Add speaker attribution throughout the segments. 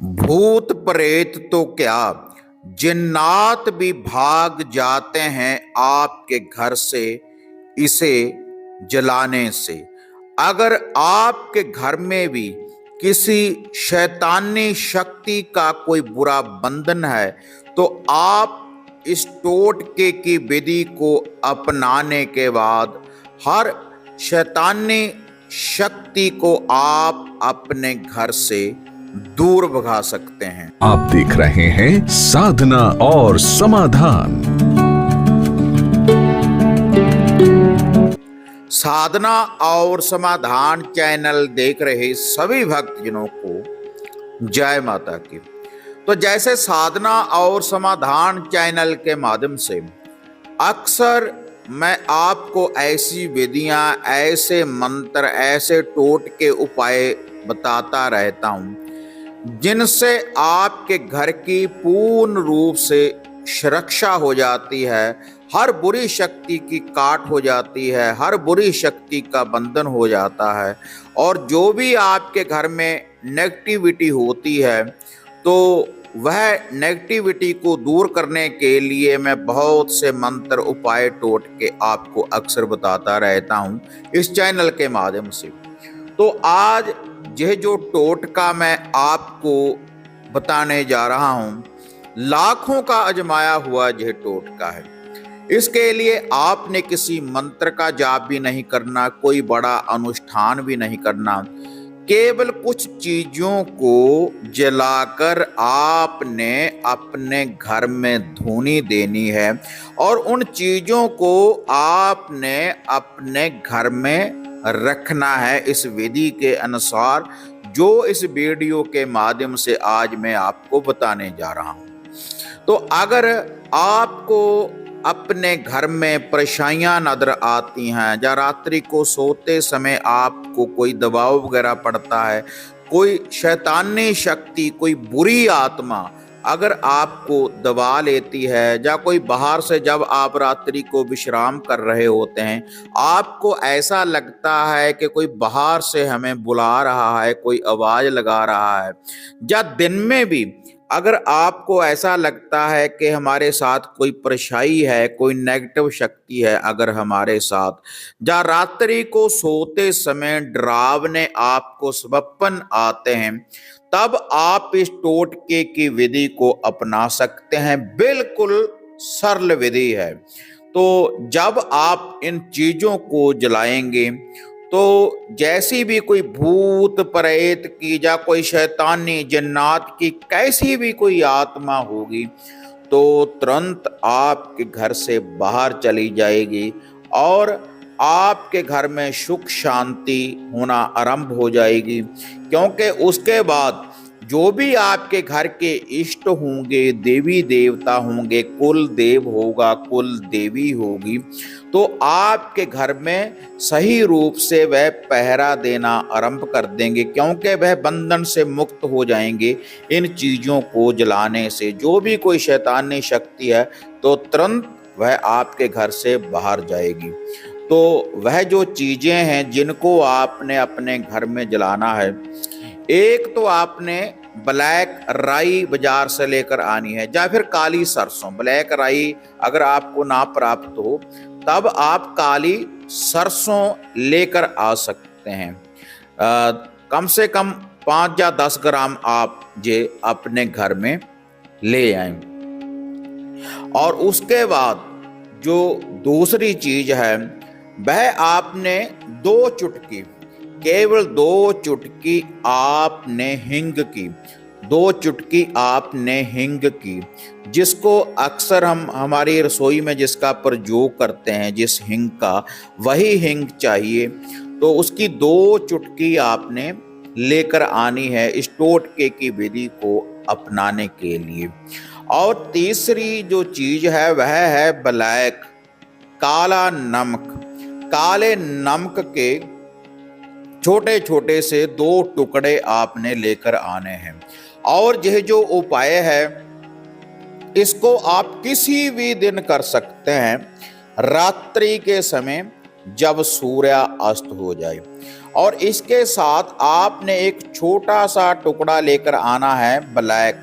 Speaker 1: भूत प्रेत तो क्या, जिन्नात भी भाग जाते हैं आपके घर से इसे जलाने से। अगर आपके घर में भी किसी शैतानी शक्ति का कोई बुरा बंधन है तो आप इस टोटके की विधि को अपनाने के बाद हर शैतानी शक्ति को आप अपने घर से दूर भगा सकते हैं।
Speaker 2: आप देख रहे हैं साधना और समाधान।
Speaker 1: साधना और समाधान चैनल देख रहे सभी भक्तजनों को जय माता की। तो जैसे साधना और समाधान चैनल के माध्यम से अक्सर मैं आपको ऐसी विधियां, ऐसे मंत्र, ऐसे टोटके उपाय बताता रहता हूं जिनसे आपके घर की पूर्ण रूप से सुरक्षा हो जाती है, हर बुरी शक्ति की काट हो जाती है, हर बुरी शक्ति का बंधन हो जाता है। और जो भी आपके घर में नेगेटिविटी होती है तो वह नेगेटिविटी को दूर करने के लिए मैं बहुत से मंत्र, उपाय, टोटके आपको अक्सर बताता रहता हूं इस चैनल के माध्यम से। तो आज यह जो टोटका मैं आपको बताने जा रहा हूं, लाखों का आजमाया हुआ यह टोटका है। इसके लिए आपने किसी मंत्र का जाप भी नहीं करना, कोई बड़ा अनुष्ठान भी नहीं करना। केवल कुछ चीजों को जलाकर आपने अपने घर में धूनी देनी है और उन चीजों को आपने अपने घर में रखना है इस विधि के अनुसार जो इस वीडियो के माध्यम से आज मैं आपको बताने जा रहा हूं। तो अगर आपको अपने घर में परेशानियां नजर आती हैं या रात्रि को सोते समय आपको कोई दबाव वगैरह पड़ता है, कोई शैतानी शक्ति, कोई बुरी आत्मा अगर आपको दबा लेती है, या कोई बाहर से जब आप रात्रि को विश्राम कर रहे होते हैं आपको ऐसा लगता है कि कोई बाहर से हमें बुला रहा है, कोई आवाज लगा रहा है, या दिन में भी अगर आपको ऐसा लगता है कि हमारे साथ कोई परेशानी है, कोई नेगेटिव शक्ति है अगर हमारे साथ, या रात्रि को सोते समय डरावने आपको स्वप्न आते हैं, तब आप इस टोटके की विधि को अपना सकते हैं। बिल्कुल सरल विधि है। तो जब आप इन चीजों को जलाएंगे तो जैसी भी कोई भूत प्रेत की या कोई शैतानी जिन्नात की कैसी भी कोई आत्मा होगी तो तुरंत आपके घर से बाहर चली जाएगी और आपके घर में सुख शांति होना आरंभ हो जाएगी। क्योंकि उसके बाद जो भी आपके घर के इष्ट होंगे, देवी देवता होंगे, कुल देव होगा, कुल देवी होगी, तो आपके घर में सही रूप से वह पहरा देना आरंभ कर देंगे, क्योंकि वह बंधन से मुक्त हो जाएंगे इन चीजों को जलाने से। जो भी कोई शैतानी शक्ति है तो तुरंत वह आपके घर से बाहर जाएगी। तो वह जो चीजें हैं जिनको आपने अपने घर में जलाना है, एक तो आपने ब्लैक राई बाजार से लेकर आनी है, या फिर काली सरसों। ब्लैक राई अगर आपको ना प्राप्त हो तब आप काली सरसों लेकर आ सकते हैं। कम से कम 5 या 10 ग्राम आप ये अपने घर में ले आए। और उसके बाद जो दूसरी चीज है वह आपने 2 चुटकी, केवल 2 चुटकी आपने हिंग की, 2 चुटकी आपने हिंग की, जिसको अक्सर हम हमारी रसोई में जिसका प्रयोग करते हैं, जिस हिंग का, वही हिंग चाहिए। तो उसकी 2 चुटकी आपने लेकर आनी है इस टोटके की विधि को अपनाने के लिए। और तीसरी जो चीज है वह है ब्लैक, काला नमक। काले नमक के छोटे छोटे से 2 टुकड़े आपने लेकर आने हैं। और यह जो उपाय है इसको आप किसी भी दिन कर सकते हैं, रात्रि के समय जब सूर्य अस्त हो जाए। और इसके साथ आपने एक छोटा सा टुकड़ा लेकर आना है ब्लैक,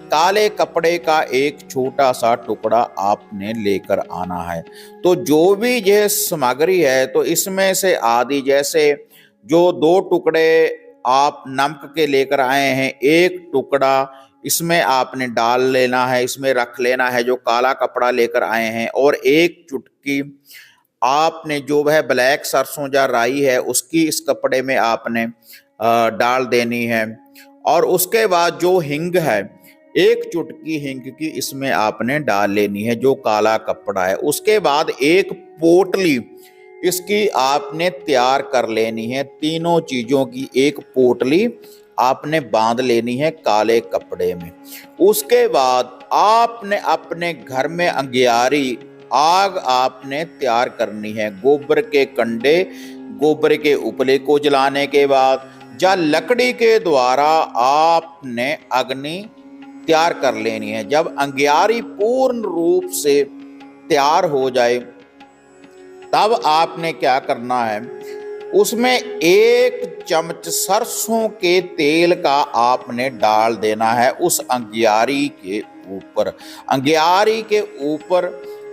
Speaker 1: काले कपड़े का एक छोटा सा टुकड़ा आपने लेकर आना है। तो जो भी यह सामग्री है तो इसमें से आदि, जैसे जो 2 टुकड़े आप नमक के लेकर आए हैं, एक टुकड़ा इसमें आपने डाल लेना है, इसमें रख लेना है जो काला कपड़ा लेकर आए हैं, और एक चुटकी आपने जो वह ब्लैक सरसों या राई है उसकी इस कपड़े में आपने डाल देनी है। और उसके बाद जो हिंग है, एक चुटकी हिंग की इसमें आपने डाल लेनी है जो काला कपड़ा है। उसके बाद एक पोटली इसकी आपने तैयार कर लेनी है, तीनों चीजों की एक पोटली आपने बांध लेनी है काले कपड़े में। उसके बाद आपने अपने घर में अंगियारी आग आपने तैयार करनी है, गोबर के कंडे, गोबर के उपले को जलाने के बाद या लकड़ी के द्वारा आपने अग्नि तैयार कर लेनी है। जब अंगियारी पूर्ण रूप से तैयार हो जाए तब आपने क्या करना है, उसमें 1 चम्मच सरसों के तेल का आपने डाल देना है उस अंगियारी के ऊपर। अंगियारी के ऊपर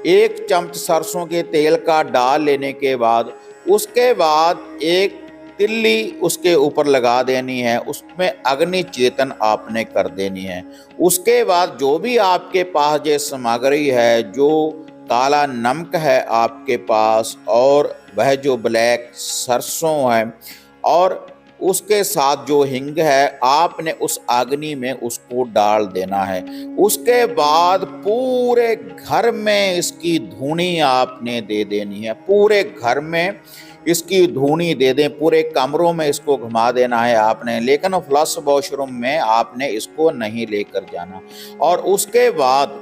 Speaker 1: 1 चम्मच सरसों के तेल का डाल लेने के बाद उसके बाद एक तिल्ली उसके ऊपर लगा देनी है, उसमें अग्नि चेतन आपने कर देनी है। उसके बाद जो भी आपके पास ये सामग्री है, जो काला नमक है आपके पास और वह जो ब्लैक सरसों है और उसके साथ जो हिंग है, आपने उस अग्नि में उसको डाल देना है। उसके बाद पूरे घर में इसकी धुनी आपने दे देनी है, पूरे घर में इसकी धुनी दे दें, पूरे कमरों में इसको घुमा देना है आपने, लेकिन फ्लश वॉशरूम में आपने इसको नहीं लेकर जाना। और उसके बाद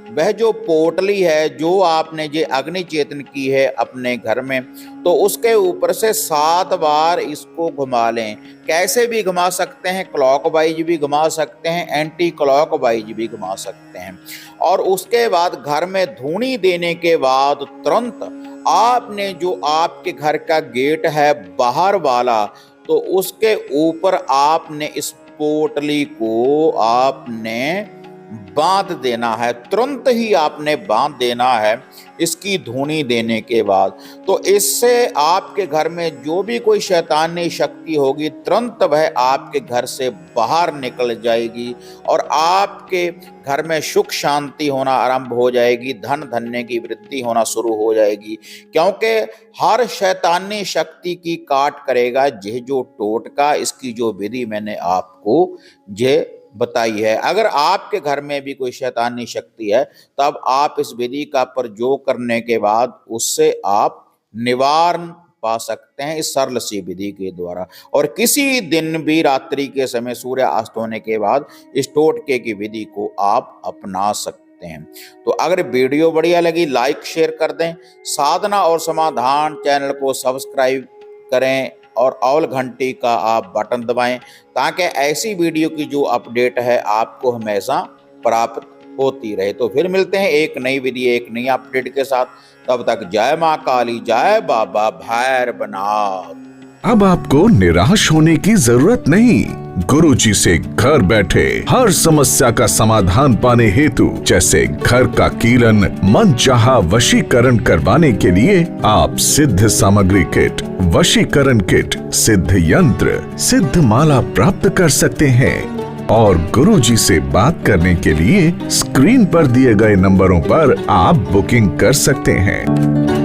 Speaker 1: वह जो पोटली है जो आपने ये अग्नि चेतन की है अपने घर में, तो उसके ऊपर से 7 बार इसको घुमा लें। कैसे भी घुमा सकते हैं, क्लॉकवाइज भी घुमा सकते हैं, एंटी क्लॉकवाइज भी घुमा सकते हैं। और उसके बाद घर में धुनी देने के बाद तुरंत आपने जो आपके घर का गेट है बाहर वाला, तो उसके ऊपर आपने इस पोटली को आपने बांध देना है, तुरंत ही आपने बांध देना है इसकी धुनी देने के बाद। तो इससे आपके घर में जो भी कोई शैतानी शक्ति होगी तुरंत वह आपके घर से बाहर निकल जाएगी और आपके घर में सुख शांति होना आरंभ हो जाएगी, धन धन्य की वृद्धि होना शुरू हो जाएगी। क्योंकि हर शैतानी शक्ति की काट करेगा यह जो टोटका, इसकी जो विधि मैंने आपको ये बताई है। अगर आपके घर में भी कोई शैतानी शक्ति है तब आप इस विधि का प्रयोग करने के बाद उससे आप निवारण पा सकते हैं इस सरल सी विधि के द्वारा। और किसी दिन भी रात्रि के समय सूर्य अस्त होने के बाद इस टोटके की विधि को आप अपना सकते हैं। तो अगर वीडियो बढ़िया लगी लाइक शेयर कर दें, साधना और समाधान चैनल को सब्सक्राइब करें और ऑल घंटी का आप बटन दबाएं ताकि ऐसी वीडियो की जो अपडेट है आपको हमेशा प्राप्त होती रहे। तो फिर मिलते हैं एक नई वीडियो एक नई अपडेट के साथ, तब तक जय माँ काली, जय बाबा भैरवनाथ।
Speaker 2: अब आपको निराश होने की जरूरत नहीं। गुरुजी से घर बैठे हर समस्या का समाधान पाने हेतु, जैसे घर का कीलन, मनचाहा वशीकरण करवाने के लिए आप सिद्ध सामग्री किट, वशीकरण किट, सिद्ध यंत्र, सिद्ध माला प्राप्त कर सकते हैं। और गुरुजी से बात करने के लिए स्क्रीन पर दिए गए नंबरों पर आप बुकिंग कर सकते हैं।